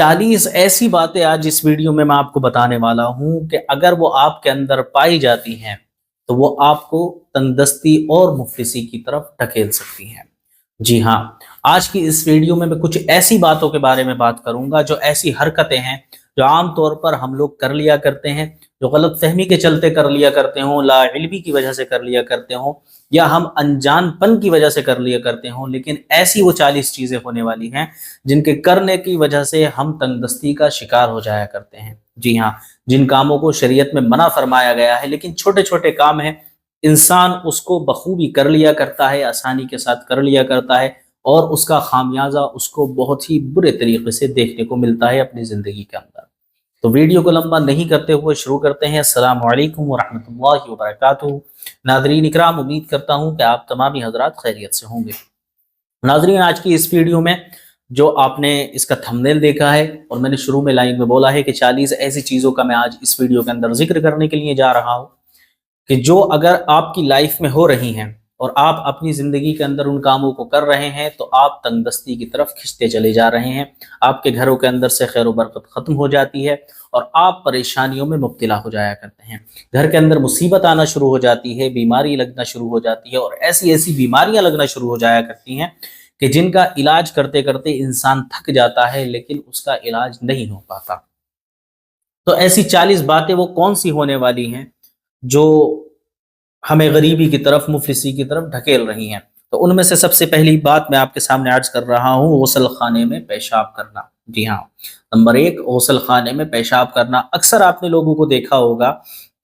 40 ایسی باتیں آج اس ویڈیو میں آپ کو بتانے والا ہوں کہ اگر وہ آپ کے اندر پائی جاتی ہیں تو وہ آپ کو تندرستی اور مفلسی کی طرف ڈھکیل سکتی ہیں۔ جی ہاں، آج کی اس ویڈیو میں کچھ ایسی باتوں کے بارے میں بات کروں گا، جو ایسی حرکتیں ہیں جو عام طور پر ہم لوگ کر لیا کرتے ہیں، جو غلط فہمی کے چلتے کر لیا کرتے ہوں، لا علمی کی وجہ سے کر لیا کرتے ہوں، یا ہم انجان پن کی وجہ سے کر لیا کرتے ہوں، لیکن ایسی وہ 40 چیزیں ہونے والی ہیں جن کے کرنے کی وجہ سے ہم تنگدستی کا شکار ہو جایا کرتے ہیں۔ جی ہاں، جن کاموں کو شریعت میں منع فرمایا گیا ہے لیکن چھوٹے چھوٹے کام ہیں، انسان اس کو بخوبی کر لیا کرتا ہے، آسانی کے ساتھ کر لیا کرتا ہے، اور اس کا خامیازہ اس کو بہت ہی برے طریقے سے دیکھنے کو ملتا ہے اپنی زندگی کے اندر۔ تو ویڈیو کو لمبا نہیں کرتے ہوئے شروع کرتے ہیں۔ السلام علیکم ورحمۃ اللہ وبرکاتہ۔ ناظرین اکرام، امید کرتا ہوں کہ آپ تمامی حضرات خیریت سے ہوں گے۔ ناظرین، آج کی اس ویڈیو میں جو آپ نے اس کا تھمبنیل دیکھا ہے اور میں نے شروع میں لائن میں بولا ہے کہ 40 ایسی چیزوں کا میں آج اس ویڈیو کے اندر ذکر کرنے کے لیے جا رہا ہوں کہ جو اگر آپ کی لائف میں ہو رہی ہیں اور آپ اپنی زندگی کے اندر ان کاموں کو کر رہے ہیں تو آپ تنگدستی کی طرف کھنچتے چلے جا رہے ہیں، آپ کے گھروں کے اندر سے خیر و برکت ختم ہو جاتی ہے اور آپ پریشانیوں میں مبتلا ہو جایا کرتے ہیں۔ گھر کے اندر مصیبت آنا شروع ہو جاتی ہے، بیماری لگنا شروع ہو جاتی ہے، اور ایسی ایسی بیماریاں لگنا شروع ہو جایا کرتی ہیں کہ جن کا علاج کرتے کرتے انسان تھک جاتا ہے لیکن اس کا علاج نہیں ہو پاتا۔ تو ایسی 40 باتیں وہ کون سی ہونے والی ہیں جو ہمیں غریبی کی طرف، مفلسی کی طرف ڈھکیل رہی ہیں؟ تو ان میں سے سب سے پہلی بات میں آپ کے سامنے عرض کر رہا ہوں، غسل خانے میں پیشاب کرنا۔ جی ہاں، نمبر 1، غسل خانے میں پیشاب کرنا۔ اکثر آپ نے لوگوں کو دیکھا ہوگا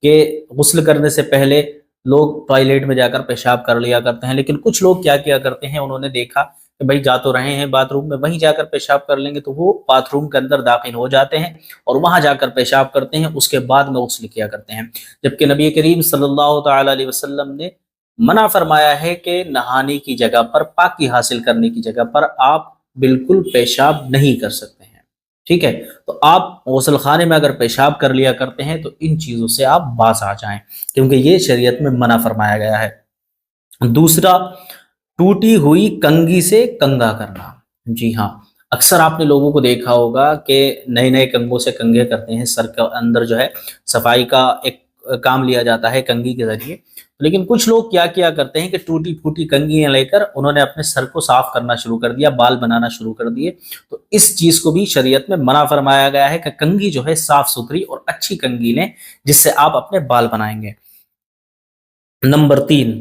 کہ غسل کرنے سے پہلے لوگ ٹوائلٹ میں جا کر پیشاب کر لیا کرتے ہیں، لیکن کچھ لوگ کیا کیا کرتے ہیں، انہوں نے دیکھا کہ بھائی جا تو رہے ہیں باتھ روم میں، وہیں جا کر پیشاب کر لیں گے، تو وہ باتھ روم کے اندر داخل ہو جاتے ہیں اور وہاں جا کر پیشاب کرتے ہیں، اس کے بعد میں غسل کیا کرتے ہیں۔ جبکہ نبی کریم صلی اللہ تعالی علیہ وسلم نے منع فرمایا ہے کہ نہانے کی جگہ پر، پاکی حاصل کرنے کی جگہ پر آپ بالکل پیشاب نہیں کر سکتے ہیں۔ ٹھیک ہے، تو آپ غسل خانے میں اگر پیشاب کر لیا کرتے ہیں تو ان چیزوں سے آپ باز آ جائیں، کیونکہ یہ شریعت میں منع فرمایا گیا ہے۔ دوسرا، ٹوٹی ہوئی کنگھی سے کنگھا کرنا۔ جی ہاں، اکثر آپ نے لوگوں کو دیکھا ہوگا کہ نئے نئے کنگھوں سے کنگھے کرتے ہیں، سر کے اندر جو ہے صفائی کا ایک کام لیا جاتا ہے کنگھی کے ذریعے، لیکن کچھ لوگ کیا کیا کرتے ہیں کہ ٹوٹی پھوٹی کنگھیاں لے کر انہوں نے اپنے سر کو صاف کرنا شروع کر دیا، بال بنانا شروع کر دیے۔ تو اس چیز کو بھی شریعت میں منع فرمایا گیا ہے کہ کنگھی جو ہے صاف ستھری اور اچھی کنگھی لیں جس سے آپ اپنے بال بنائیں گے۔ نمبر 3،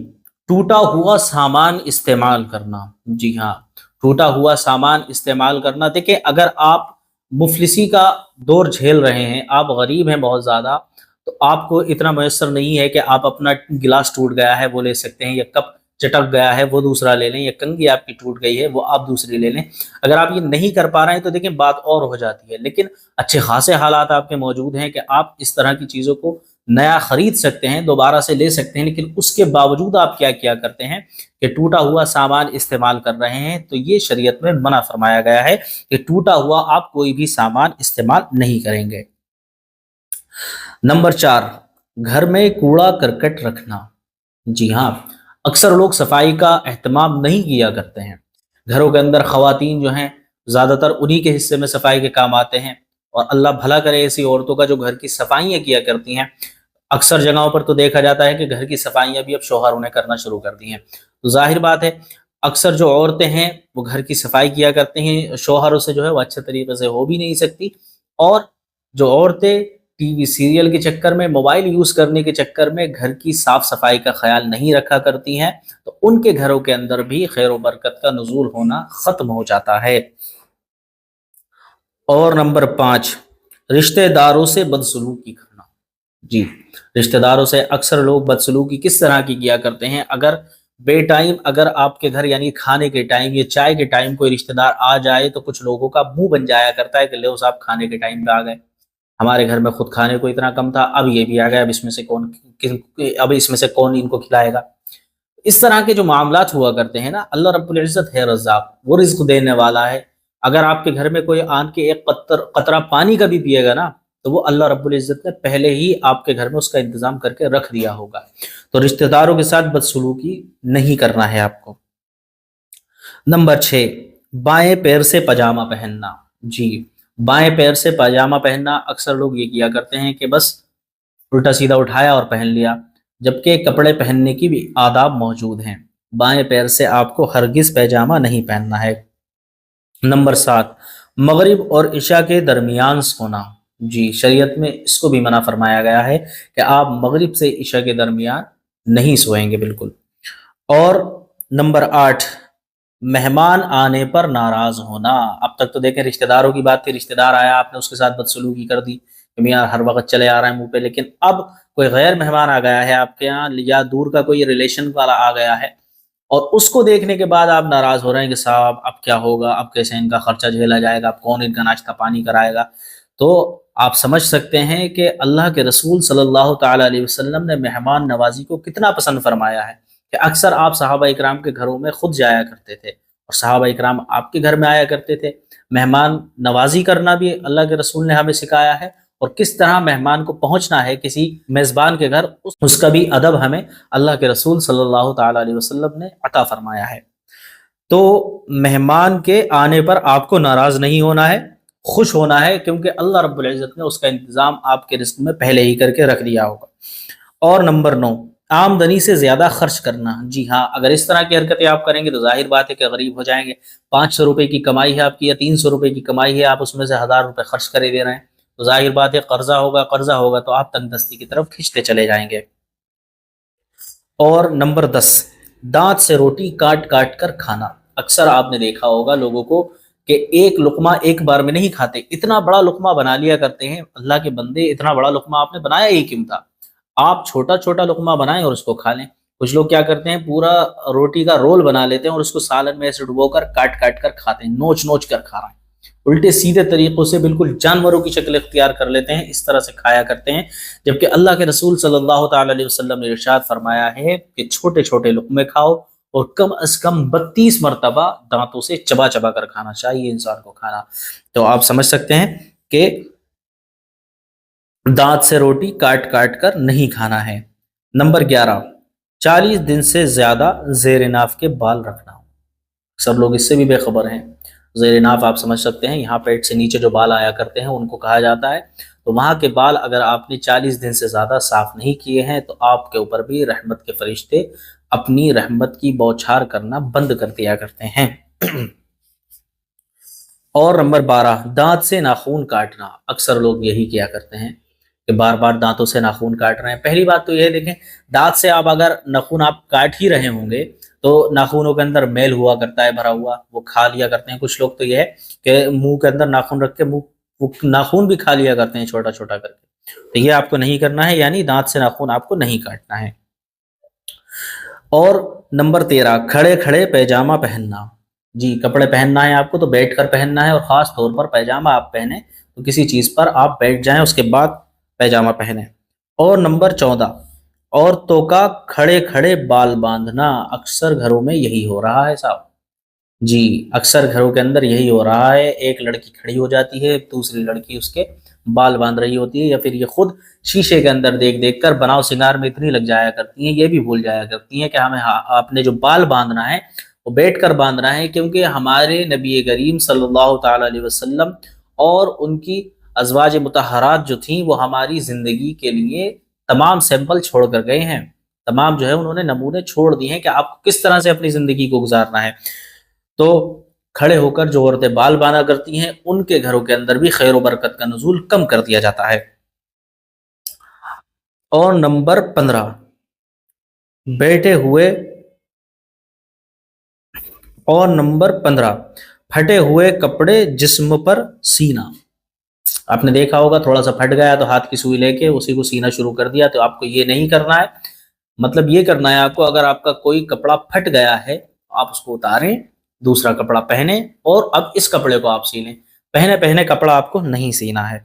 ٹوٹا ہوا سامان استعمال کرنا۔ جی ہاں، ٹوٹا ہوا سامان استعمال کرنا۔ دیکھیں، اگر آپ مفلسی کا دور جھیل رہے ہیں، آپ غریب ہیں بہت زیادہ، تو آپ کو اتنا میسر نہیں ہے کہ آپ اپنا گلاس ٹوٹ گیا ہے وہ لے سکتے ہیں، یا کپ چٹک گیا ہے وہ دوسرا لے لیں، یا کنگھی آپ کی ٹوٹ گئی ہے وہ آپ دوسری لے لیں۔ اگر آپ یہ نہیں کر پا رہے ہیں تو دیکھیں بات اور ہو جاتی ہے، لیکن اچھے خاصے حالات آپ کے موجود ہیں کہ آپ اس طرح کی چیزوں کو نیا خرید سکتے ہیں، دوبارہ سے لے سکتے ہیں، لیکن اس کے باوجود آپ کیا کیا کرتے ہیں کہ ٹوٹا ہوا سامان استعمال کر رہے ہیں۔ تو یہ شریعت میں منع فرمایا گیا ہے کہ ٹوٹا ہوا آپ کوئی بھی سامان استعمال نہیں کریں گے۔ نمبر 4، گھر میں کوڑا کرکٹ رکھنا۔ جی ہاں، اکثر لوگ صفائی کا اہتمام نہیں کیا کرتے ہیں۔ گھروں کے اندر خواتین جو ہیں زیادہ تر انہی کے حصے میں صفائی کے کام آتے ہیں، اور اللہ بھلا کرے ایسی عورتوں کا جو گھر کی صفائیاں کیا کرتی ہیں۔ اکثر جگہوں پر تو دیکھا جاتا ہے کہ گھر کی صفائیاں بھی اب شوہروں نے کرنا شروع کر دی ہیں، تو ظاہر بات ہے اکثر جو عورتیں ہیں وہ گھر کی صفائی کیا کرتے ہیں، شوہروں سے جو ہے وہ اچھے طریقے سے ہو بھی نہیں سکتی، اور جو عورتیں ٹی وی سیریل کے چکر میں، موبائل یوز کرنے کے چکر میں گھر کی صاف صفائی کا خیال نہیں رکھا کرتی ہیں، تو ان کے گھروں کے اندر بھی خیر و برکت کا نزول ہونا ختم ہو جاتا ہے۔ اور نمبر 5، رشتہ داروں سے بدسلوکی کرنا۔ جی، رشتہ داروں سے اکثر لوگ بدسلوکی کس طرح کی کیا کرتے ہیں؟ اگر بے ٹائم، اگر آپ کے گھر یعنی کھانے کے ٹائم یا چائے کے ٹائم کوئی رشتہ دار آ جائے تو کچھ لوگوں کا منہ بن جایا کرتا ہے کہ لو صاحب کھانے کے ٹائم پہ آ گئے، ہمارے گھر میں خود کھانے کو اتنا کم تھا، اب یہ بھی آ گیا، اب اس میں سے کون ان کو کھلائے گا؟ اس طرح کے جو معاملات ہوا کرتے ہیں نا، اللہ رب العزت ہے رزاق، وہ رزق دینے والا ہے۔ اگر آپ کے گھر میں کوئی آن کے ایک قطرہ پانی کا بھی پیے گا نا، تو وہ اللہ رب العزت نے پہلے ہی آپ کے گھر میں اس کا انتظام کر کے رکھ دیا ہوگا۔ تو رشتہ داروں کے ساتھ بدسلوکی نہیں کرنا ہے آپ کو۔ نمبر 6، بائیں پیر سے پاجامہ پہننا۔ جی، بائیں پیر سے پاجامہ پہننا، اکثر لوگ یہ کیا کرتے ہیں کہ بس الٹا سیدھا اٹھایا اور پہن لیا، جبکہ کپڑے پہننے کی بھی آداب موجود ہیں۔ بائیں پیر سے آپ کو ہرگز پیجامہ نہیں پہننا ہے۔ نمبر 7، مغرب اور عشاء کے درمیان سونا۔ جی، شریعت میں اس کو بھی منع فرمایا گیا ہے کہ آپ مغرب سے عشاء کے درمیان نہیں سوئیں گے بالکل۔ اور نمبر 8، مہمان آنے پر ناراض ہونا۔ اب تک تو دیکھیں رشتہ داروں کی بات تھی، رشتہ دار آیا، آپ نے اس کے ساتھ بدسلوکی کر دی کہ میاں ہر وقت چلے آ رہا ہے منہ پہ، لیکن اب کوئی غیر مہمان آ گیا ہے آپ کے یہاں، یا دور کا کوئی ریلیشن والا آ گیا ہے، اور اس کو دیکھنے کے بعد آپ ناراض ہو رہے ہیں کہ صاحب اب کیا ہوگا، اب کیسے ان کا خرچہ جھیلا جائے گا، اب کون ان کا ناشتہ پانی کرائے گا، تو آپ سمجھ سکتے ہیں کہ اللہ کے رسول صلی اللہ تعالی علیہ وسلم نے مہمان نوازی کو کتنا پسند فرمایا ہے، کہ اکثر آپ صحابہ اکرام کے گھروں میں خود جایا کرتے تھے اور صحابہ اکرام آپ کے گھر میں آیا کرتے تھے۔ مہمان نوازی کرنا بھی اللہ کے رسول نے ہمیں سکھایا ہے، اور کس طرح مہمان کو پہنچنا ہے کسی میزبان کے گھر، اس کا بھی ادب ہمیں اللہ کے رسول صلی اللہ تعالی علیہ وسلم نے عطا فرمایا ہے۔ تو مہمان کے آنے پر آپ کو ناراض نہیں ہونا ہے، خوش ہونا ہے، کیونکہ اللہ رب العزت نے اس کا انتظام آپ کے رزق میں پہلے ہی کر کے رکھ دیا ہوگا۔ اور نمبر 9، آمدنی سے زیادہ خرچ کرنا۔ جی ہاں، اگر اس طرح کی حرکتیں آپ کریں گے تو ظاہر بات ہے کہ غریب ہو جائیں گے۔ 500 روپے کی کمائی ہے آپ کی یا 300 روپے کی کمائی ہے، آپ اس میں سے 1000 روپے خرچ کرے دے رہے ہیں، تو ظاہر بات ہے قرضہ ہوگا تو آپ تنگ دستی کی طرف کھینچتے چلے جائیں گے۔ اور نمبر 10، دانت سے روٹی کاٹ کاٹ کر کھانا۔ اکثر آپ نے دیکھا ہوگا لوگوں کو کہ ایک لقمہ ایک بار میں نہیں کھاتے، اتنا بڑا لقمہ بنا لیا کرتے ہیں۔ اللہ کے بندے، اتنا بڑا لقمہ آپ نے بنایا ہی کیوں تھا؟ آپ چھوٹا چھوٹا لقمہ بنائیں اور اس کو کھا لیں۔ کچھ لوگ کیا کرتے ہیں، پورا روٹی کا رول بنا لیتے ہیں اور اس کو سالن میں ایسے ڈبو کر کاٹ کاٹ کر کھاتے ہیں، نوچ نوچ کر کھا رہے ہیں، الٹے سیدھے طریقوں سے بالکل جانوروں کی شکل اختیار کر لیتے ہیں، اس طرح سے کھایا کرتے ہیں۔ جبکہ اللہ کے رسول صلی اللہ تعالی علیہ وسلم نے ارشاد فرمایا ہے کہ چھوٹے چھوٹے لقمے کھاؤ اور کم از کم 32 مرتبہ دانتوں سے چبا چبا کر کھانا چاہیے انسان کو کھانا۔ تو آپ سمجھ سکتے ہیں کہ دانت سے روٹی کاٹ کاٹ کر نہیں کھانا ہے۔ نمبر 11، 40 دن سے زیادہ زیر ناف کے بال رکھنا۔ سب لوگ اس سے بھی بے خبر ہیں۔ زیر ناف آپ سمجھ سکتے ہیں، یہاں پیٹ سے نیچے جو بال آیا کرتے ہیں ان کو کہا جاتا ہے۔ تو وہاں کے بال اگر آپ نے 40 دن سے زیادہ صاف نہیں کیے ہیں تو آپ کے اوپر بھی رحمت کے فرشتے اپنی رحمت کی بوچھار کرنا بند کر دیا کرتے ہیں۔ اور نمبر 12، دانت سے ناخون کاٹنا۔ اکثر لوگ یہی کیا کرتے ہیں کہ بار بار دانتوں سے ناخون کاٹ رہے ہیں۔ پہلی بات تو یہ دیکھیں، دانت سے آپ اگر ناخون آپ کاٹ ہی رہے ہوں گے تو ناخونوں کے اندر میل ہوا کرتا ہے بھرا ہوا، وہ کھا لیا کرتے ہیں۔ کچھ لوگ تو یہ ہے کہ منہ کے اندر ناخون رکھ کے وہ ناخون بھی کھا لیا کرتے ہیں چھوٹا چھوٹا کر کے، تو یہ آپ کو نہیں کرنا ہے، یعنی دانت سے ناخون آپ کو نہیں کاٹنا ہے۔ اور نمبر 13، کھڑے کھڑے پیجامہ پہننا۔ جی، کپڑے پہننا ہے آپ کو تو بیٹھ کر پہننا ہے، اور خاص طور پر پیجامہ آپ پہنیں تو کسی چیز پر آپ بیٹھ جائیں، اس کے بعد پیجامہ پہنیں۔ اور نمبر 14، عورتوں کا کھڑے کھڑے بال باندھنا۔ اکثر گھروں میں یہی ہو رہا ہے صاحب، جی اکثر گھروں کے اندر یہی ہو رہا ہے۔ ایک لڑکی کھڑی ہو جاتی ہے، دوسری لڑکی اس کے بال باندھ رہی ہوتی ہے، یا پھر یہ خود شیشے کے اندر دیکھ دیکھ کر بناؤ سنگار میں اتنی لگ جایا کرتی ہیں، یہ بھی بھول جایا کرتی ہیں کہ ہمیں اپنے جو بال باندھنا ہے وہ بیٹھ کر باندھنا ہے، کیونکہ ہمارے نبی کریم صلی اللہ تعالی علیہ وسلم اور ان کی ازواج مطہرات جو تھیں وہ ہماری زندگی کے لیے تمام سیمپل چھوڑ کر گئے ہیں، تمام جو ہے انہوں نے نمونے چھوڑ دیے ہیں کہ آپ کو کس طرح سے اپنی زندگی کو گزارنا ہے۔ تو کھڑے ہو کر جو عورتیں بال باندھا کرتی ہیں ان کے گھروں کے اندر بھی خیر و برکت کا نزول کم کر دیا جاتا ہے۔ اور نمبر 15، بیٹھے ہوئے اور نمبر 15، پھٹے ہوئے کپڑے جسم پر سینا۔ آپ نے دیکھا ہوگا تھوڑا سا پھٹ گیا تو ہاتھ کی سوئی لے کے اسی کو سینا شروع کر دیا، تو آپ کو یہ نہیں کرنا ہے۔ مطلب یہ کرنا ہے آپ کو، اگر آپ کا کوئی کپڑا پھٹ گیا ہے آپ اس کو اتاریں، دوسرا کپڑا پہنے، اور اب اس کپڑے کو آپ سی لیں۔ پہنے کپڑا آپ کو نہیں سینا ہے۔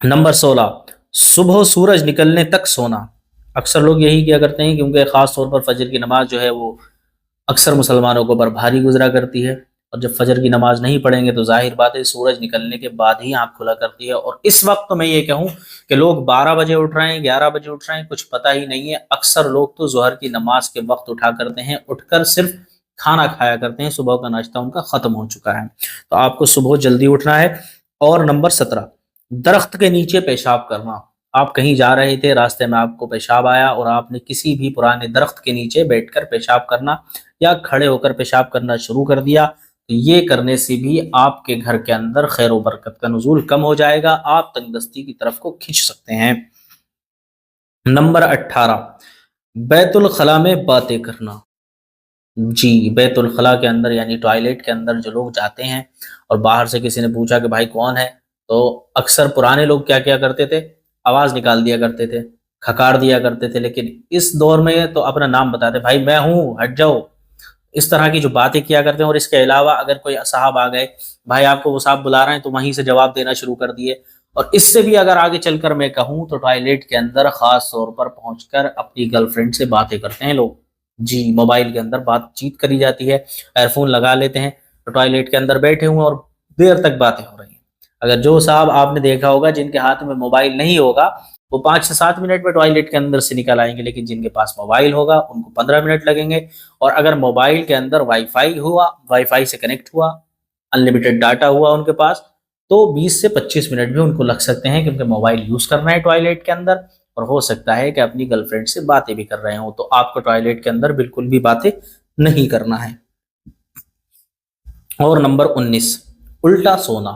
نمبر 16، صبح سورج نکلنے تک سونا۔ اکثر لوگ یہی کیا کرتے ہیں، کیونکہ خاص طور پر فجر کی نماز جو ہے وہ اکثر مسلمانوں کو بر بھاری گزرا کرتی ہے، اور جب فجر کی نماز نہیں پڑھیں گے تو ظاہر بات ہے سورج نکلنے کے بعد ہی آنکھ کھلا کرتی ہے، اور اس وقت تو میں یہ کہوں کہ لوگ 12 بجے اٹھ رہے ہیں، 11 بجے اٹھ رہے ہیں، کچھ پتہ ہی نہیں ہے۔ اکثر لوگ تو ظہر کی نماز کے وقت اٹھا کرتے ہیں، اٹھ کر صرف کھانا کھایا کرتے ہیں، صبح کا ناشتہ ان کا ختم ہو چکا ہے، تو آپ کو صبح جلدی اٹھنا ہے۔ اور نمبر 17، درخت کے نیچے پیشاب کرنا۔ آپ کہیں جا رہے تھے، راستے میں آپ کو پیشاب آیا اور آپ نے کسی بھی پرانے درخت کے نیچے بیٹھ کر پیشاب کرنا یا کھڑے ہو کر پیشاب کرنا شروع کر دیا، تو یہ کرنے سے بھی آپ کے گھر کے اندر خیر و برکت کا نزول کم ہو جائے گا، آپ تنگدستی کی طرف کو کھینچ سکتے ہیں۔ نمبر 18، بیت الخلاء میں باتیں کرنا۔ جی، بیت الخلاء کے اندر یعنی ٹوائلٹ کے اندر جو لوگ جاتے ہیں اور باہر سے کسی نے پوچھا کہ بھائی کون ہے، تو اکثر پرانے لوگ کیا کیا کرتے تھے، آواز نکال دیا کرتے تھے، کھکار دیا کرتے تھے، لیکن اس دور میں تو اپنا نام بتاتے، بھائی میں ہوں، ہٹ جاؤ، اس طرح کی جو باتیں کیا کرتے ہیں۔ اور اس کے علاوہ اگر کوئی صاحب آ گئے، بھائی آپ کو وہ صاحب بلا رہے ہیں، تو وہیں سے جواب دینا شروع کر دیے۔ اور اس سے بھی اگر آگے چل کر میں کہوں تو ٹوائلٹ کے اندر خاص طور پر پہنچ کر اپنی گرل فرینڈ سے باتیں کرتے ہیں لوگ۔ جی، موبائل کے اندر بات چیت کری جاتی ہے، ایئر فون لگا لیتے ہیں، تو ٹوائلٹ کے اندر بیٹھے ہوئے اور دیر تک باتیں ہو رہی ہیں۔ اگر جو صاحب آپ نے دیکھا ہوگا جن کے ہاتھ میں موبائل نہیں ہوگا، وہ 5 سے 7 منٹ میں ٹوائلٹ کے اندر سے نکل آئیں گے، لیکن جن کے پاس موبائل ہوگا ان کو 15 منٹ لگیں گے۔ اور اگر موبائل کے اندر وائی فائی سے کنیکٹ ہوا، انلمیٹڈ ڈاٹا ہوا ان کے پاس، تو 20 سے 25 منٹ بھی ان کو لگ سکتے ہیں، کیونکہ موبائل یوز کرنا ہے ٹوائلٹ کے اندر، اور ہو سکتا ہے کہ اپنی گرل فرینڈ سے باتیں بھی کر رہے ہوں، تو آپ کو ٹوائلٹ کے اندر بالکل بھی باتیں نہیں کرنا ہے۔ اور نمبر 19، الٹا سونا۔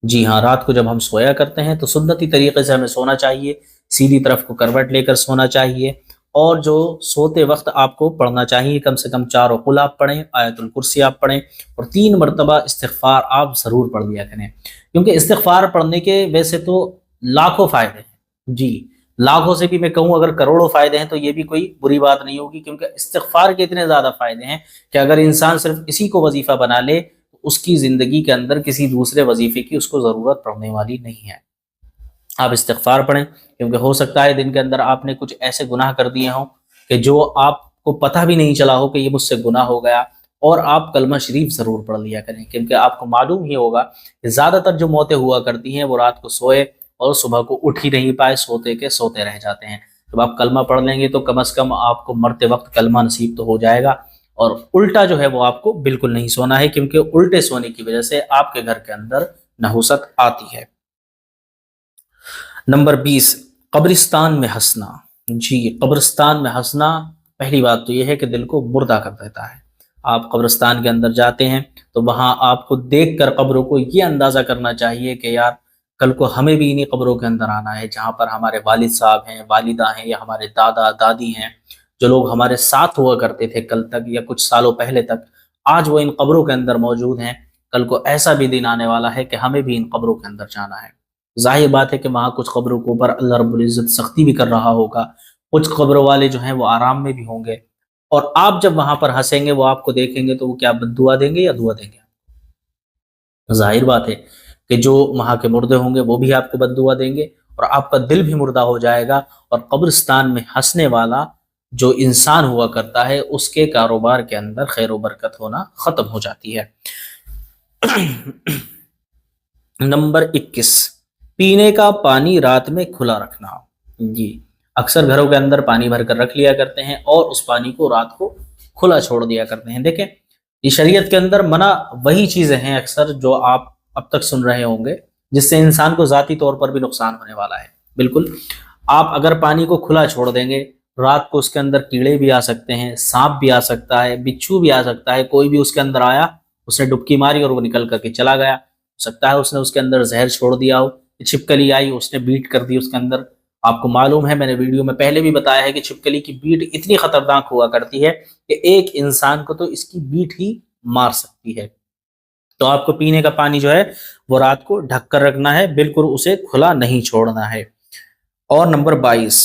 جی ہاں، رات کو جب ہم سویا کرتے ہیں تو سنتی طریقے سے ہمیں سونا چاہیے، سیدھی طرف کو کروٹ لے کر سونا چاہیے، اور جو سوتے وقت آپ کو پڑھنا چاہیے، کم سے کم 4 قل آپ پڑھیں، آیت الکرسی آپ پڑھیں، اور 3 مرتبہ استغفار آپ ضرور پڑھ لیا کریں، کیونکہ استغفار پڑھنے کے ویسے تو لاکھوں فائدے ہیں۔ جی، لاکھوں سے بھی میں کہوں اگر کروڑوں فائدے ہیں تو یہ بھی کوئی بری بات نہیں ہوگی، کیونکہ استغفار کے اتنے زیادہ فائدے ہیں کہ اگر انسان صرف اسی کو وظیفہ بنا لے، اس کی زندگی کے اندر کسی دوسرے وظیفے کی اس کو ضرورت پڑنے والی نہیں ہے۔ آپ استغفار پڑھیں، کیونکہ ہو سکتا ہے دن کے اندر آپ نے کچھ ایسے گناہ کر دیے ہوں کہ جو آپ کو پتہ بھی نہیں چلا ہو کہ یہ مجھ سے گناہ ہو گیا، اور آپ کلمہ شریف ضرور پڑھ لیا کریں، کیونکہ آپ کو معلوم ہی ہوگا کہ زیادہ تر جو موتیں ہوا کرتی ہیں وہ رات کو سوئے اور صبح کو اٹھ ہی نہیں پائے، سوتے کے سوتے رہ جاتے ہیں۔ جب آپ کلمہ پڑھ لیں گے تو کم از کم آپ کو مرتے وقت کلمہ نصیب تو ہو جائے گا، اور الٹا جو ہے وہ آپ کو بالکل نہیں سونا ہے، کیونکہ الٹے سونے کی وجہ سے آپ کے گھر کے اندر نحوست آتی ہے۔ نمبر 20، قبرستان میں ہنسنا۔ جی، قبرستان میں ہنسنا، پہلی بات تو یہ ہے کہ دل کو مردہ کر دیتا ہے۔ آپ قبرستان کے اندر جاتے ہیں تو وہاں آپ کو دیکھ کر قبروں کو یہ اندازہ کرنا چاہیے کہ یار کل کو ہمیں بھی انہی قبروں کے اندر آنا ہے، جہاں پر ہمارے والد صاحب ہیں، والدہ ہیں، یا ہمارے دادا دادی ہیں، جو لوگ ہمارے ساتھ ہوا کرتے تھے کل تک یا کچھ سالوں پہلے تک، آج وہ ان قبروں کے اندر موجود ہیں۔ کل کو ایسا بھی دن آنے والا ہے کہ ہمیں بھی ان قبروں کے اندر جانا ہے۔ ظاہر بات ہے کہ وہاں کچھ قبروں کے اوپر اللہ رب العزت سختی بھی کر رہا ہوگا، کچھ قبروں والے جو ہیں وہ آرام میں بھی ہوں گے، اور آپ جب وہاں پر ہنسیں گے، وہ آپ کو دیکھیں گے تو وہ کیا بد دعا دیں گے یا دعا دیں گے؟ ظاہر بات ہے کہ جو وہاں کے مردے ہوں گے وہ بھی آپ کو بد دعا دیں گے، اور آپ کا دل بھی مردہ ہو جائے گا، اور قبرستان میں ہنسنے والا جو انسان ہوا کرتا ہے اس کے کاروبار کے اندر خیر و برکت ہونا ختم ہو جاتی ہے۔ نمبر 21، پینے کا پانی رات میں کھلا رکھنا۔ جی، اکثر گھروں کے اندر پانی بھر کر رکھ لیا کرتے ہیں اور اس پانی کو رات کو کھلا چھوڑ دیا کرتے ہیں۔ دیکھیں، یہ شریعت کے اندر منع وہی چیزیں ہیں اکثر جو آپ اب تک سن رہے ہوں گے، جس سے انسان کو ذاتی طور پر بھی نقصان ہونے والا ہے۔ بالکل، آپ اگر پانی کو کھلا چھوڑ دیں گے، رات کو اس کے اندر کیڑے بھی آ سکتے ہیں، سانپ بھی آ سکتا ہے، بچھو بھی آ سکتا ہے، کوئی بھی اس کے اندر آیا، اس نے ڈبکی ماری اور وہ نکل کر کے چلا گیا، ہو سکتا ہے اس نے اس کے اندر زہر چھوڑ دیا ہو، چھپکلی آئی اس نے بیٹ کر دی اس کے اندر۔ آپ کو معلوم ہے، میں نے ویڈیو میں پہلے بھی بتایا ہے کہ چھپکلی کی بیٹ اتنی خطرناک ہوا کرتی ہے کہ ایک انسان کو تو اس کی بیٹ ہی مار سکتی ہے۔ تو آپ کو پینے کا پانی جو ہے وہ رات کو ڈھک کر رکھنا ہے، بالکل اسے کھلا نہیں چھوڑنا ہے۔ اور نمبر 22،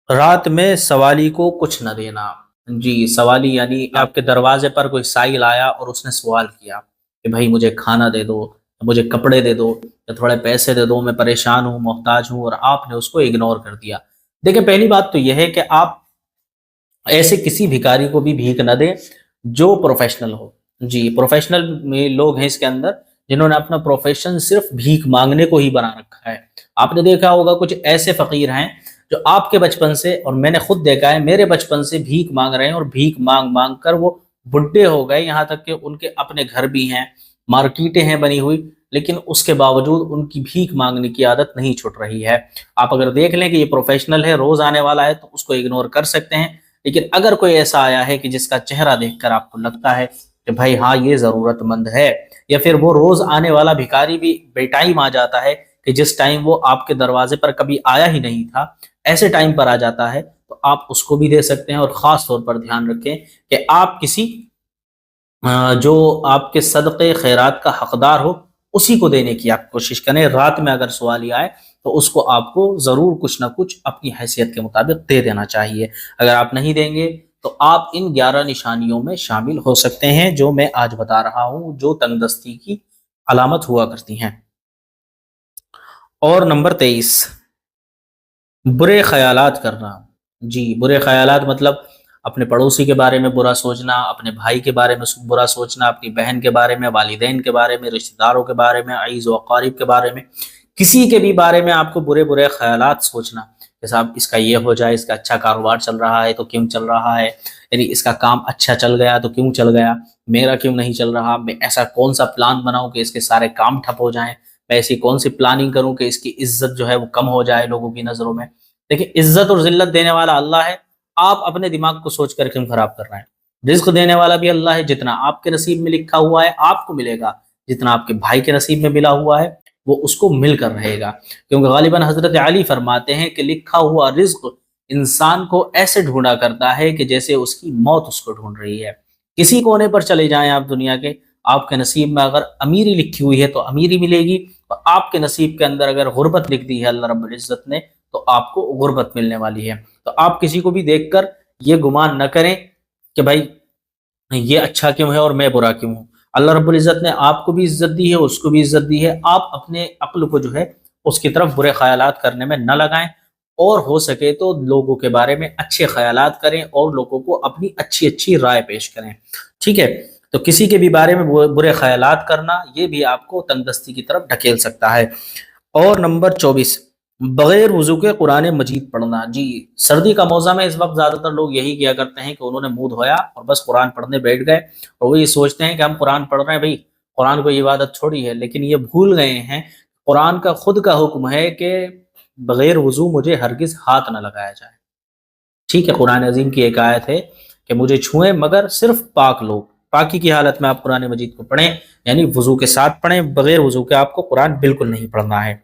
رات میں سوالی کو کچھ نہ دینا۔ جی، سوالی یعنی آپ کے دروازے پر کوئی سائل آیا اور اس نے سوال کیا کہ بھائی مجھے کھانا دے دو، مجھے کپڑے دے دو، یا تھوڑے پیسے دے دو، میں پریشان ہوں، محتاج ہوں، اور آپ نے اس کو اگنور کر دیا۔ دیکھیں، پہلی بات تو یہ ہے کہ آپ ایسے کسی بھکاری کو بھی بھیک نہ دیں جو پروفیشنل ہو۔ جی، پروفیشنل میں لوگ ہیں اس کے اندر جنہوں نے اپنا پروفیشن صرف بھیک مانگنے کو ہی بنا رکھا ہے۔ آپ نے دیکھا ہوگا کچھ ایسے فقیر ہیں جو آپ کے بچپن سے، اور میں نے خود دیکھا ہے، میرے بچپن سے بھیک مانگ رہے ہیں، اور بھیک مانگ مانگ کر وہ بڈھے ہو گئے، یہاں تک کہ ان کے اپنے گھر بھی ہیں، مارکیٹیں ہیں بنی ہوئی، لیکن اس کے باوجود ان کی بھیک مانگنے کی عادت نہیں چھوٹ رہی ہے۔ آپ اگر دیکھ لیں کہ یہ پروفیشنل ہے، روز آنے والا ہے، تو اس کو اگنور کر سکتے ہیں، لیکن اگر کوئی ایسا آیا ہے کہ جس کا چہرہ دیکھ کر آپ کو لگتا ہے کہ بھائی ہاں یہ ضرورت مند ہے، یا پھر وہ روز آنے والا بھکاری بھی بے ٹائم آ جاتا ہے کہ جس ٹائم وہ آپ کے دروازے پر کبھی آیا ہی نہیں تھا، ایسے ٹائم پر آ جاتا ہے، تو آپ اس کو بھی دے سکتے ہیں۔ اور خاص طور پر دھیان رکھیں کہ آپ کسی جو آپ کے صدقے خیرات کا حقدار ہو اسی کو دینے کی آپ کوشش کریں۔ رات میں اگر سوالی آئے تو اس کو آپ کو ضرور کچھ نہ کچھ اپنی حیثیت کے مطابق دے دینا چاہیے۔ اگر آپ نہیں دیں گے تو آپ ان 11 نشانیوں میں شامل ہو سکتے ہیں جو میں آج بتا رہا ہوں، جو تنگ دستی کی علامت ہوا کرتی ہیں۔ اور نمبر 23، برے خیالات کرنا۔ جی، برے خیالات مطلب اپنے پڑوسی کے بارے میں برا سوچنا، اپنے بھائی کے بارے میں برا سوچنا، اپنی بہن کے بارے میں، والدین کے بارے میں، رشتہ داروں کے بارے میں، عزیز و اقارب کے بارے میں، کسی کے بھی بارے میں آپ کو برے برے خیالات سوچنا، جیسا اب اس کا یہ ہو جائے، اس کا اچھا کاروبار چل رہا ہے تو کیوں چل رہا ہے، یعنی اس کا کام اچھا چل گیا تو کیوں چل گیا، میرا کیوں نہیں چل رہا، میں ایسا کون سا پلان بناؤں کہ اس کے سارے کام ٹھپ ہو جائیں، میں ایسی کون سی پلاننگ کروں کہ اس کی عزت جو ہے وہ کم ہو جائے لوگوں کی نظروں میں۔ دیکھیں، عزت اور ذلت دینے والا اللہ ہے، آپ اپنے دماغ کو سوچ کر کیوں خراب کر رہے ہیں؟ رزق دینے والا بھی اللہ ہے، جتنا آپ کے نصیب میں لکھا ہوا ہے آپ کو ملے گا، جتنا آپ کے بھائی کے نصیب میں ملا ہوا ہے وہ اس کو مل کر رہے گا، کیونکہ غالباً حضرت علی فرماتے ہیں کہ لکھا ہوا رزق انسان کو ایسے ڈھونڈا کرتا ہے کہ جیسے اس کی موت اس کو ڈھونڈ رہی ہے۔ کسی کونے پر چلے جائیں آپ دنیا کے، آپ کے نصیب میں اگر امیری لکھی ہوئی ہے تو امیری ملے گی، اور آپ کے نصیب کے اندر اگر غربت لکھ دی ہے اللہ رب العزت نے تو آپ کو غربت ملنے والی ہے۔ تو آپ کسی کو بھی دیکھ کر یہ گمان نہ کریں کہ بھائی یہ اچھا کیوں ہے اور میں برا کیوں ہوں۔ اللہ رب العزت نے آپ کو بھی عزت دی ہے، اس کو بھی عزت دی ہے، آپ اپنے عقل کو جو ہے اس کی طرف برے خیالات کرنے میں نہ لگائیں، اور ہو سکے تو لوگوں کے بارے میں اچھے خیالات کریں اور لوگوں کو اپنی اچھی اچھی رائے پیش کریں، ٹھیک ہے؟ تو کسی کے بھی بارے میں برے خیالات کرنا یہ بھی آپ کو تنگدستی کی طرف ڈھکیل سکتا ہے۔ اور نمبر 24، بغیر وضو کے قرآن مجید پڑھنا۔ جی، سردی کا موسم ہے، اس وقت زیادہ تر لوگ یہی کیا کرتے ہیں کہ انہوں نے منہ دھویا اور بس قرآن پڑھنے بیٹھ گئے، اور وہ یہ سوچتے ہیں کہ ہم قرآن پڑھ رہے ہیں، بھائی قرآن کو عبادت چھوڑی ہے، لیکن یہ بھول گئے ہیں قرآن کا خود کا حکم ہے کہ بغیر وضو مجھے ہرگز ہاتھ نہ لگایا جائے، ٹھیک ہے؟ قرآن عظیم کی ایک آیت ہے کہ مجھے چھوئیں مگر صرف پاک لوگ، پاکی کی حالت میں آپ قرآن مجید کو پڑھیں، یعنی وضو کے ساتھ پڑھیں، بغیر وضو کے آپ کو قرآن بالکل نہیں پڑھنا ہے۔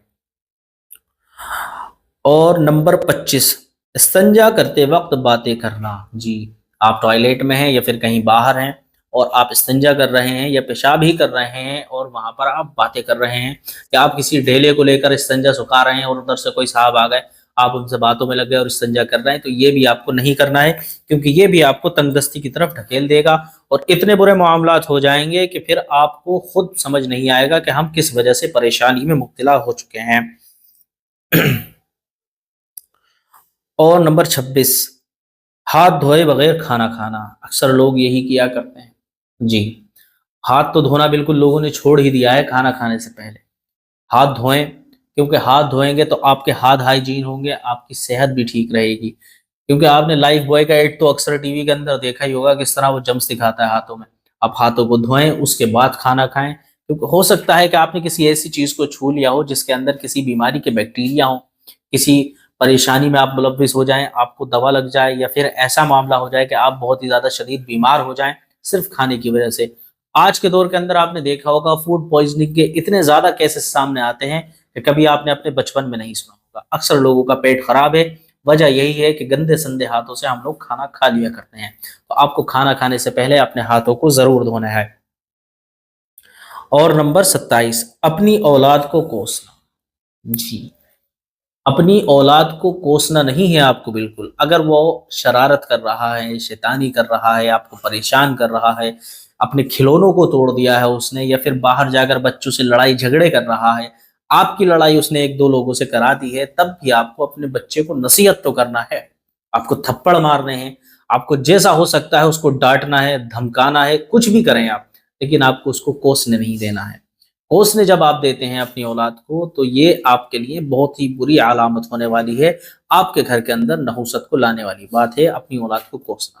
اور نمبر 25، استنجا کرتے وقت باتیں کرنا۔ جی، آپ ٹوائلٹ میں ہیں یا پھر کہیں باہر ہیں اور آپ استنجا کر رہے ہیں یا پیشاب ہی کر رہے ہیں اور وہاں پر آپ باتیں کر رہے ہیں، یا آپ کسی ڈھیلے کو لے کر استنجا سکھا رہے ہیں اور ادھر سے کوئی صاحب آ گئے، آپ ان سے باتوں میں لگ گئے اور استنجا کر رہے ہیں، تو یہ بھی آپ کو نہیں کرنا ہے، کیونکہ یہ بھی آپ کو تنگدستی کی طرف ڈھکیل دے گا، اور اتنے برے معاملات ہو جائیں گے کہ پھر آپ کو خود سمجھ نہیں آئے گا کہ ہم کس وجہ سے پریشانی میں مبتلا ہو چکے ہیں۔ اور نمبر 26، ہاتھ دھوئے بغیر کھانا کھانا۔ اکثر لوگ یہی کیا کرتے ہیں، جی، ہاتھ تو دھونا بالکل لوگوں نے چھوڑ ہی دیا ہے کھانا کھانے سے پہلے۔ ہاتھ دھوئیں، کیونکہ ہاتھ دھوئیں گے تو آپ کے ہاتھ ہائیجین ہوں گے، آپ کی صحت بھی ٹھیک رہے گی، کیونکہ آپ نے لائف بوائے کا ایڈ تو اکثر ٹی وی کے اندر دیکھا ہی ہوگا کس طرح وہ جمس دکھاتا ہے ہاتھوں میں۔ آپ ہاتھوں کو دھوئیں، اس کے بعد کھانا کھائیں، کیونکہ ہو سکتا ہے کہ آپ نے کسی ایسی چیز کو چھو لیا ہو جس کے اندر کسی بیماری کے بیکٹیریا ہوں، کسی پریشانی میں آپ ملوث ہو جائیں، آپ کو دوا لگ جائے، یا پھر ایسا معاملہ ہو جائے کہ آپ بہت ہی زیادہ شدید بیمار ہو جائیں صرف کھانے کی وجہ سے۔ آج کے دور کے اندر آپ نے دیکھا ہوگا فوڈ پوائزننگ کے اتنے زیادہ کیسز سامنے آتے ہیں کہ کبھی آپ نے اپنے بچپن میں نہیں سنا ہوگا۔ اکثر لوگوں کا پیٹ خراب ہے، وجہ یہی ہے کہ گندے سندے ہاتھوں سے ہم لوگ کھانا کھا لیا کرتے ہیں۔ تو آپ کو کھانا کھانے سے پہلے اپنے ہاتھوں کو ضرور دھونا ہے۔ اور نمبر 27، اپنی اولاد کو کوسنا۔ جی، اپنی اولاد کو کوسنا نہیں ہے آپ کو بالکل، اگر وہ شرارت کر رہا ہے، شیطانی کر رہا ہے، آپ کو پریشان کر رہا ہے، اپنے کھلونوں کو توڑ دیا ہے اس نے، یا پھر باہر جا کر بچوں سے لڑائی جھگڑے کر رہا ہے، آپ کی لڑائی اس نے ایک دو لوگوں سے کرا دی ہے، تب بھی آپ کو اپنے بچے کو نصیحت تو کرنا ہے، آپ کو تھپڑ مارنے ہیں، آپ کو جیسا ہو سکتا ہے اس کو ڈانٹنا ہے، دھمکانا ہے، کچھ بھی کریں آپ، لیکن آپ کو اس کو کوسنے نہیں دینا ہے۔ کوسنے جب آپ دیتے ہیں اپنی اولاد کو تو یہ آپ کے لیے بہت ہی بری علامت ہونے والی ہے، آپ کے گھر کے اندر نحوست کو لانے والی بات ہے اپنی اولاد کو کوسنا،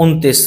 29,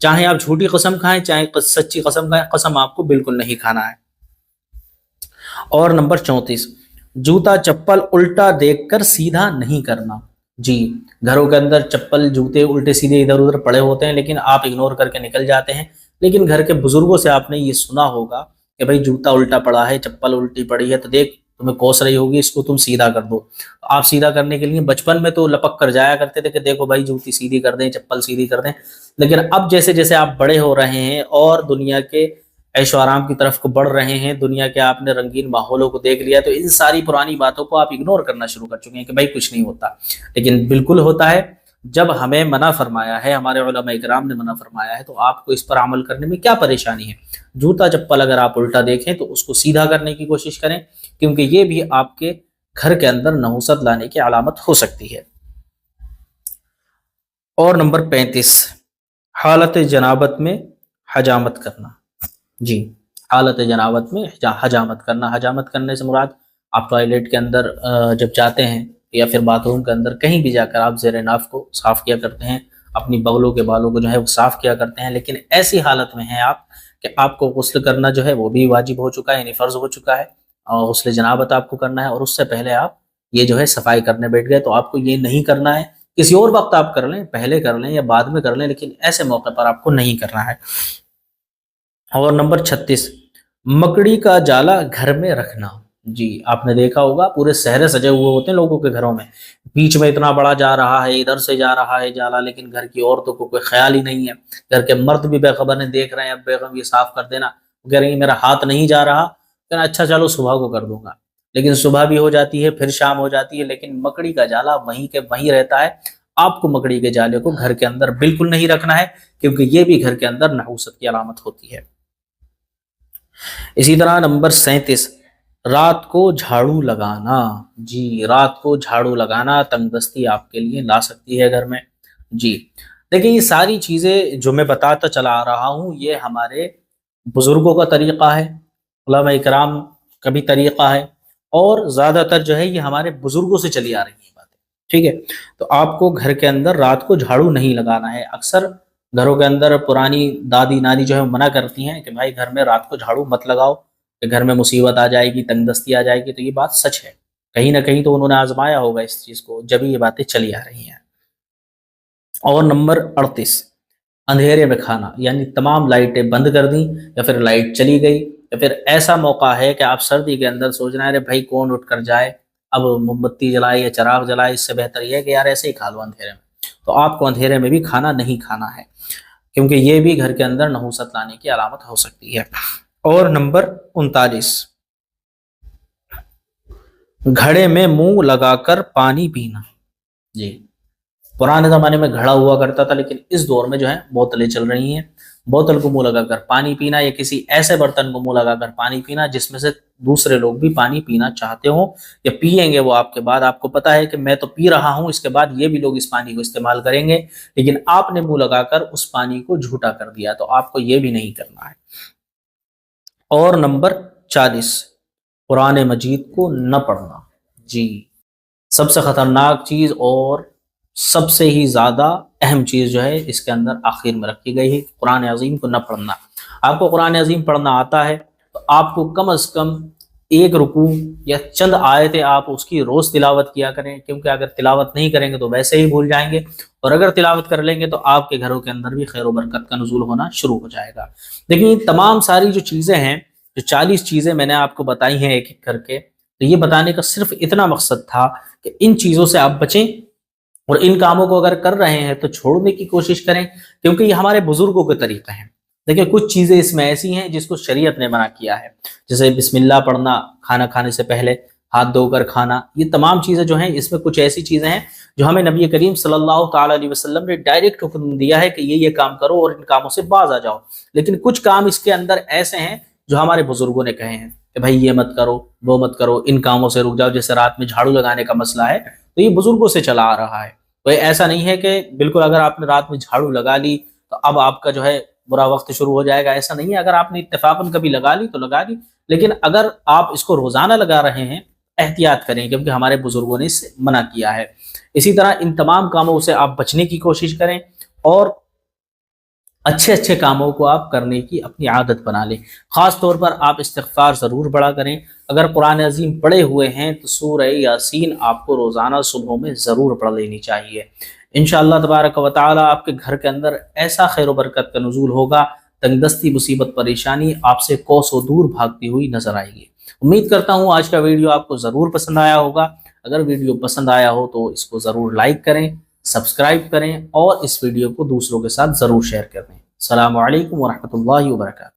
چاہے آپ جھوٹی قسم کھائیں چاہے سچی قسم کھائیں، قسم آپ کو بالکل نہیں کھانا ہے۔ اور نمبر 34، جوتا چپل الٹا دیکھ کر سیدھا نہیں کرنا۔ جی، گھروں کے اندر چپل جوتے الٹے سیدھے ادھر ادھر پڑے ہوتے ہیں لیکن آپ اگنور کر کے نکل جاتے ہیں، لیکن گھر کے بزرگوں سے آپ نے یہ سنا ہوگا کہ بھائی جوتا الٹا پڑا ہے، چپل الٹی پڑی ہے تو دیکھ تمہیں کوس رہی ہوگی، اس کو تم سیدھا کر دو۔ آپ سیدھا کرنے کے لیے بچپن میں تو لپک کر جایا کرتے تھے کہ دیکھو بھائی جوتی سیدھی کر دیں، چپل سیدھی کر دیں، لیکن اب جیسے جیسے آپ بڑے ہو رہے ہیں اور دنیا کے عیش و آرام کی طرف کو بڑھ رہے ہیں، دنیا کے آپ نے رنگین ماحولوں کو دیکھ لیا، تو ان ساری پرانی باتوں کو آپ اگنور کرنا شروع کر چکے ہیں کہ بھائی کچھ نہیں ہوتا، لیکن بالکل ہوتا ہے۔ جب ہمیں منع فرمایا ہے، ہمارے علماء کرام نے منع فرمایا ہے، تو آپ کو اس پر عمل کرنے میں کیا پریشانی ہے؟ جوتا چپل اگر آپ الٹا دیکھیں تو اس کو سیدھا کرنے کی کوشش کریں، کیونکہ یہ بھی آپ کے گھر کے اندر نحوست لانے کی علامت ہو سکتی ہے۔ اور نمبر 35، حالت جنابت میں حجامت کرنا۔ جی، حالت جنابت میں حجامت کرنا، حجامت کرنے سے مراد آپ ٹوائلٹ کے اندر جب جاتے ہیں یا پھر باتھ روم کے اندر کہیں بھی جا کر آپ زیر ناف کو صاف کیا کرتے ہیں، اپنی بغلوں کے بالوں کو جو ہے وہ صاف کیا کرتے ہیں، لیکن ایسی حالت میں ہیں آپ کہ آپ کو غسل کرنا جو ہے وہ بھی واجب ہو چکا ہے، یعنی فرض ہو چکا ہے، اور غسل جنابت آپ کو کرنا ہے، اور اس سے پہلے آپ یہ جو ہے صفائی کرنے بیٹھ گئے، تو آپ کو یہ نہیں کرنا ہے۔ کسی اور وقت آپ کر لیں، پہلے کر لیں یا بعد میں کر لیں، لیکن ایسے موقع پر آپ کو نہیں کرنا ہے۔ اور نمبر 36، مکڑی کا جالا گھر میں رکھنا۔ جی، آپ نے دیکھا ہوگا پورے شہر سجے ہوئے ہوتے ہیں لوگوں کے گھروں میں، بیچ میں اتنا بڑا جا رہا ہے، ادھر سے جا رہا ہے جالا، لیکن گھر کی عورتوں کو کوئی خیال ہی نہیں ہے، گھر کے مرد بھی بے خبر نہیں، دیکھ رہے ہیں اب بیگم یہ صاف کر دینا، کہہ رہی ہیں میرا ہاتھ نہیں جا رہا، کہنا اچھا چلو صبح کو کر دوں گا، لیکن صبح بھی ہو جاتی ہے پھر شام ہو جاتی ہے، لیکن مکڑی کا جالا وہیں کے وہیں رہتا ہے۔ آپ کو مکڑی کے جالے کو گھر کے اندر بالکل نہیں رکھنا ہے، کیونکہ یہ بھی گھر کے اندر نحوست کی علامت ہوتی ہے۔ اسی طرح نمبر 37، رات کو جھاڑو لگانا۔ جی، رات کو جھاڑو لگانا تنگ دستی آپ کے لیے لا سکتی ہے گھر میں۔ جی، دیکھیں یہ ساری چیزیں جو میں بتاتا چلا آ رہا ہوں یہ ہمارے بزرگوں کا طریقہ ہے، علماء کرام کا بھی طریقہ ہے، اور زیادہ تر جو ہے یہ ہمارے بزرگوں سے چلی آ رہی ہیں باتیں، ٹھیک ہے؟ تو آپ کو گھر کے اندر رات کو جھاڑو نہیں لگانا ہے۔ اکثر گھروں کے اندر پرانی دادی نانی جو ہے منع کرتی ہیں کہ بھائی گھر میں رات کو جھاڑو مت لگاؤ کہ گھر میں مصیبت آ جائے گی، تنگ دستی آ جائے گی، تو یہ بات سچ ہے، کہیں نہ کہیں تو انہوں نے آزمایا ہوگا اس چیز کو، جب یہ باتیں چلی آ رہی ہیں۔ اور نمبر 38، اندھیرے میں کھانا، یعنی تمام لائٹیں بند کر دیں یا پھر لائٹ چلی گئی، یا پھر ایسا موقع ہے کہ آپ سردی کے اندر سوچ رہے ہیں ارے بھائی کون اٹھ کر جائے، اب موم بتی جلائے یا چراغ جلائے، اس سے بہتر یہ ہے کہ یار ایسے ہی کھا لو اندھیرے میں، تو آپ کو اندھیرے میں بھی کھانا نہیں کھانا ہے، کیونکہ یہ بھی گھر کے اندر نحوست لانے کی علامت ہو سکتی ہے۔ اور نمبر 39، گھڑے میں منہ لگا کر پانی پینا۔ جی، پرانے زمانے میں گھڑا ہوا کرتا تھا، لیکن اس دور میں جو ہے بوتلیں چل رہی ہیں، بوتل کو منہ لگا کر پانی پینا، یا کسی ایسے برتن کو منہ لگا کر پانی پینا جس میں سے دوسرے لوگ بھی پانی پینا چاہتے ہوں یا پیئیں گے وہ آپ کے بعد، آپ کو پتا ہے کہ میں تو پی رہا ہوں، اس کے بعد یہ بھی لوگ اس پانی کو استعمال کریں گے، لیکن آپ نے منہ لگا کر اس پانی کو جھوٹا کر دیا، تو آپ کو یہ بھی نہیں کرنا ہے۔ اور نمبر 40، قرآن مجید کو نہ پڑھنا۔ جی، سب سے خطرناک چیز اور سب سے ہی زیادہ اہم چیز جو ہے اس کے اندر آخر میں رکھی گئی ہے، قرآن عظیم کو نہ پڑھنا۔ آپ کو قرآن عظیم پڑھنا آتا ہے تو آپ کو کم از کم ایک رکوع یا چند آیتیں آپ اس کی روز تلاوت کیا کریں، کیونکہ اگر تلاوت نہیں کریں گے تو ویسے ہی بھول جائیں گے، اور اگر تلاوت کر لیں گے تو آپ کے گھروں کے اندر بھی خیر و برکت کا نزول ہونا شروع ہو جائے گا۔ لیکن یہ تمام ساری جو چیزیں ہیں، جو 40 چیزیں میں نے آپ کو بتائی ہیں ایک ایک کر کے، تو یہ بتانے کا صرف اتنا مقصد تھا کہ ان چیزوں سے آپ بچیں، اور ان کاموں کو اگر کر رہے ہیں تو چھوڑنے کی کوشش کریں، کیونکہ یہ ہمارے بزرگوں کے طریقے ہیں۔ دیکھیں کچھ چیزیں اس میں ایسی ہیں جس کو شریعت نے منع کیا ہے، جیسے بسم اللہ پڑھنا کھانا کھانے سے پہلے، ہاتھ دھو کر کھانا، یہ تمام چیزیں جو ہیں اس میں کچھ ایسی چیزیں ہیں جو ہمیں نبی کریم صلی اللہ تعالیٰ علیہ وسلم نے ڈائریکٹ حکم دیا ہے کہ یہ کام کرو اور ان کاموں سے باز آ جاؤ، لیکن کچھ کام اس کے اندر ایسے ہیں جو ہمارے بزرگوں نے کہے ہیں کہ بھائی یہ مت کرو وہ مت کرو، ان کاموں سے رک جاؤ، جیسے رات میں جھاڑو لگانے کا مسئلہ ہے تو یہ بزرگوں سے چلا آ رہا ہے۔ کوئی ایسا نہیں ہے کہ بالکل اگر آپ نے رات میں جھاڑو لگا لی تو اب آپ کا جو ہے برا وقت شروع ہو جائے گا، ایسا نہیں ہے، اگر آپ نے اتفاقاً کبھی لگا لی تو لگا لی، لیکن اگر آپ اس کو روزانہ لگا رہے ہیں احتیاط کریں، کیونکہ ہمارے بزرگوں نے اس سے منع کیا ہے۔ اسی طرح ان تمام کاموں سے آپ بچنے کی کوشش کریں، اور اچھے اچھے کاموں کو آپ کرنے کی اپنی عادت بنا لیں۔ خاص طور پر آپ استغفار ضرور بڑھا کریں۔ اگر قرآن عظیم پڑھے ہوئے ہیں تو سورہ یاسین آپ کو روزانہ صبحوں میں ضرور پڑھ لینی چاہیے۔ انشاءاللہ تبارک و تعالی آپ کے گھر کے اندر ایسا خیر و برکت کا نزول ہوگا، تنگ دستی مصیبت پریشانی آپ سے کوسوں دور بھاگتی ہوئی نظر آئے گی۔ امید کرتا ہوں آج کا ویڈیو آپ کو ضرور پسند آیا ہوگا۔ اگر ویڈیو پسند آیا ہو تو اس کو ضرور لائک کریں، سبسکرائب کریں اور اس ویڈیو کو دوسروں کے ساتھ ضرور شیئر کر دیں۔ السلام علیکم ورحمۃ اللہ وبرکاتہ۔